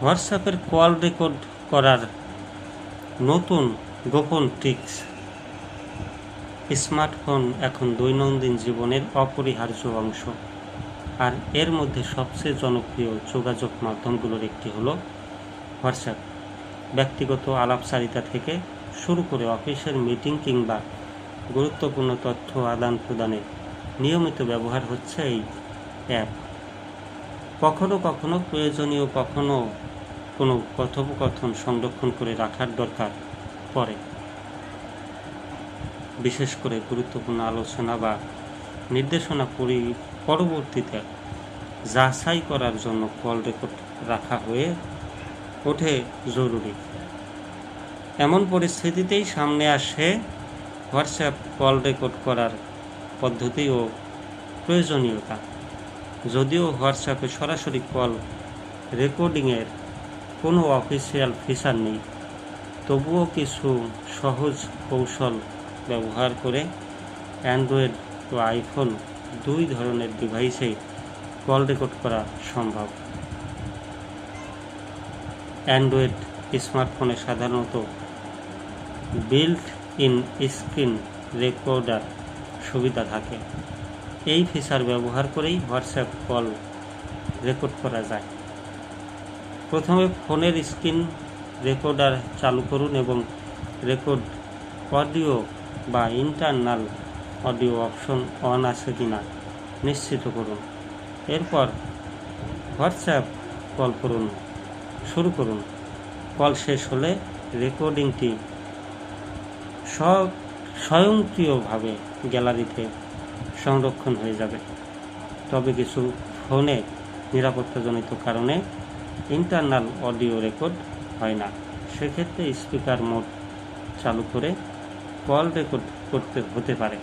হোয়াটসঅ্যাপের call record করার নতুন গোপন ট্রিক্স। স্মার্টফোন এখন দৈনন্দিন জীবনের অপরিহার্য অংশ, আর এর মধ্যে সবচেয়ে জনপ্রিয় যোগাযোগ মাধ্যমগুলোর একটি হলো হোয়াটসঅ্যাপ। ব্যক্তিগত আলাপচারিতা থেকে শুরু করে অফিসের মিটিং কিংবা গুরুত্বপূর্ণ তথ্য আদান প্রদানে নিয়মিত ব্যবহার হচ্ছে এই অ্যাপ। কখনো কখনো প্রয়োজনীয়, কখনো কোনো কথোপকথন সংরক্ষণ করে রাখার দরকার পড়ে, বিশেষ করে গুরুত্বপূর্ণ আলোচনা বা নির্দেশনা পরবর্তীতে যাচাই করার জন্য কল রেকর্ড রাখা হয়ে ওঠে জরুরি। এমন পরিস্থিতিতেই সামনে আসে হোয়াটসঅ্যাপ কল রেকর্ড করার পদ্ধতি ও প্রয়োজনীয়তা। যদিও হোয়াটসঅ্যাপে সরাসরি কল রেকর্ডিংয়ের কোনো অফিসিয়াল ফিচার নেই, তবুও কিছু সহজ কৌশল ব্যবহার করে অ্যান্ড্রয়েড ও আইফোন দুই ধরনের ডিভাইসেই কল রেকর্ড করা সম্ভব। অ্যান্ড্রয়েড স্মার্টফোনে সাধারণত বিল্ট ইন স্ক্রিন রেকর্ডার সুবিধা থাকে। এই ফিচার ব্যবহার করেই হোয়াটসঅ্যাপ কল রেকর্ড করা যায়। প্রথমে ফোনের স্ক্রিন রেকর্ডার চালু করুন এবং রেকর্ড অডিও বা ইন্টারনাল অডিও অপশন অন আছে কিনা নিশ্চিত করুন। এরপর হোয়াটসঅ্যাপ কল শুরু করুন। কল শেষ হলে রেকর্ডিংটি স্বয়ংক্রিয়ভাবে গ্যালারিতে সংরক্ষণ হয়ে যাবে। তবে কিছু ফোনে নিরাপত্তাজনিত কারণে ইন্টারনাল অডিও রেকর্ড হয় না। সেক্ষেত্রে স্পিকার মোড চালু করে কল রেকর্ড করতে হতে পারে।